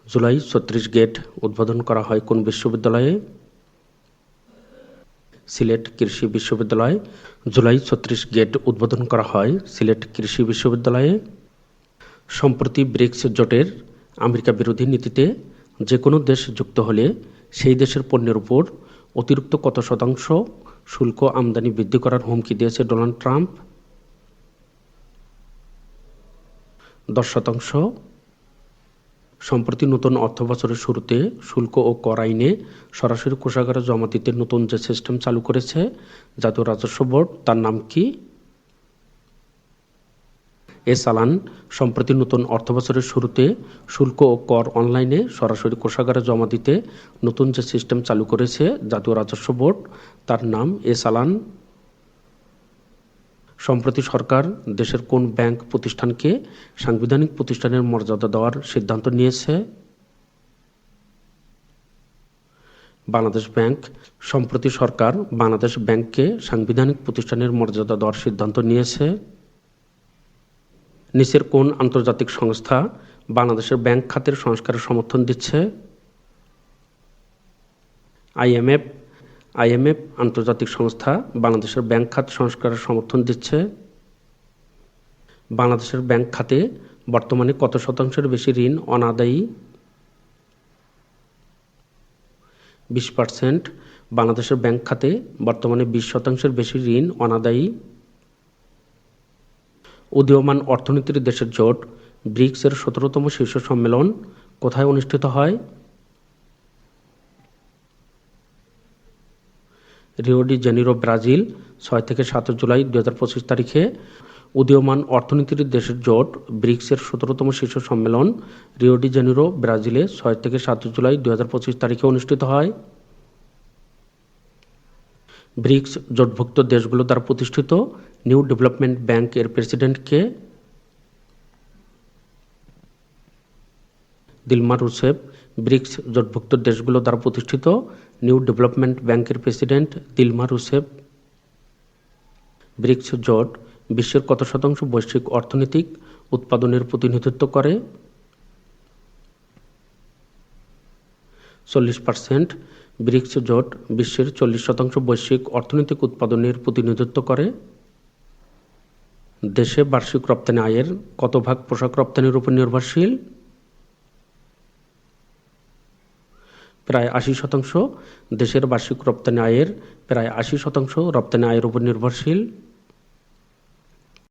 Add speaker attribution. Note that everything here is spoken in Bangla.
Speaker 1: জুলাই ৩৬ গেট উদ্বোধন করা হয় কোন বিশ্ববিদ্যালয়ে? সিলেট কৃষি বিশ্ববিদ্যালয়। জুলাই ৩৬ গেট উদ্বোধন করা হয় সিলেট কৃষি বিশ্ববিদ্যালয়ে। সম্প্রতি ব্রিক্স জোটের আমেরিকা বিরোধী নীতিতে যে কোনো দেশ যুক্ত হলে সেই দেশের পণ্যের উপর অতিরিক্ত কত শতাংশ শুল্ক আমদানি বৃদ্ধি করার হুমকি দিয়েছে ডোনাল্ড ট্রাম্প? 10%। সম্প্রতি নতুন অর্থবছরের শুরুতে শুল্ক ও কর আইনে সরাসরি কোষাগারে জমা দিতে নতুন যে সিস্টেম চালু করেছে জাতীয় রাজস্ব বোর্ড, তার নাম কি? চালান। সম্প্রতি নতুন অর্থবছরের শুরুতে শুল্ক ও কর অনলাইনে সরাসরি কোষাগারে জমা দিতে নতুন যে সিস্টেম চালু করেছে জাতীয় রাজস্ব বোর্ড, তার নাম চালান। সম্প্রতি সরকার দেশের কোন ব্যাংক প্রতিষ্ঠানকে সাংবিধানিক প্রতিষ্ঠানের মর্যাদা দেওয়ার সিদ্ধান্ত নিয়েছে? বাংলাদেশ ব্যাংক। সম্প্রতি সরকার বাংলাদেশ ব্যাংককে সাংবিধানিক প্রতিষ্ঠানের মর্যাদা দেওয়ার সিদ্ধান্ত নিয়েছে। নিচের কোন আন্তর্জাতিক সংস্থা বাংলাদেশের ব্যাংক খাতের সংস্কারের সমর্থন দিচ্ছে? আইএমএফ। আইএমএফ আন্তর্জাতিক সংস্থা বাংলাদেশের ব্যাংক খাত সংস্কারের সমর্থন দিচ্ছে। বাংলাদেশের ব্যাংক খাতে বর্তমানে কত শতাংশের বেশি ঋণ অনাদায়ী? 20%। বাংলাদেশের ব্যাংক খাতে বর্তমানে 20% বেশি ঋণ অনাদায়ী। উদীয়মান অর্থনীতির দেশের জোট ব্রিক্সের 17তম শীর্ষ সম্মেলন কোথায় অনুষ্ঠিত হয়? রিও ডি জেনিরো, ব্রাজিল, 6 থেকে 7 জুলাই 2025 তারিখে উদীয়মান অর্থনীতির দেশের জোট ব্রিক্সের 17তম শীর্ষ সম্মেলন রিও ডি জেনিরো, ব্রাজিলে 6 থেকে 7 জুলাই 2025 তারিখে অনুষ্ঠিত হয়। ব্রিক্স জোটভুক্ত দেশগুলো দ্বারা প্রতিষ্ঠিত নিউ ডেভেলপমেন্ট ব্যাংক এর প্রেসিডেন্ট কে? দিলমা রুসেফ। ব্রিক্স জোটভুক্ত দেশগুলো দ্বারা প্রতিষ্ঠিত নিউ ডেভেলপমেন্ট ব্যাংকের প্রেসিডেন্ট দিলমা রুসেফ। ব্রিক্স জোট বিশ্বের কত শতাংশ বৈশ্বিক অর্থনৈতিক উৎপাদনের প্রতিনিধিত্ব করে? 40%। ব্রিক্স জোট বিশ্বের 40% বৈশ্বিক অর্থনৈতিক উৎপাদনের প্রতিনিধিত্ব করে। দেশে বার্ষিক রপ্তানি আয়ের কত ভাগ পোশাক রপ্তানির উপর নির্ভরশীল? প্রায় 80%। দেশের বার্ষিক রপ্তানি আয়ের প্রায় 80% রপ্তানি আয়ের উপর নির্ভরশীল।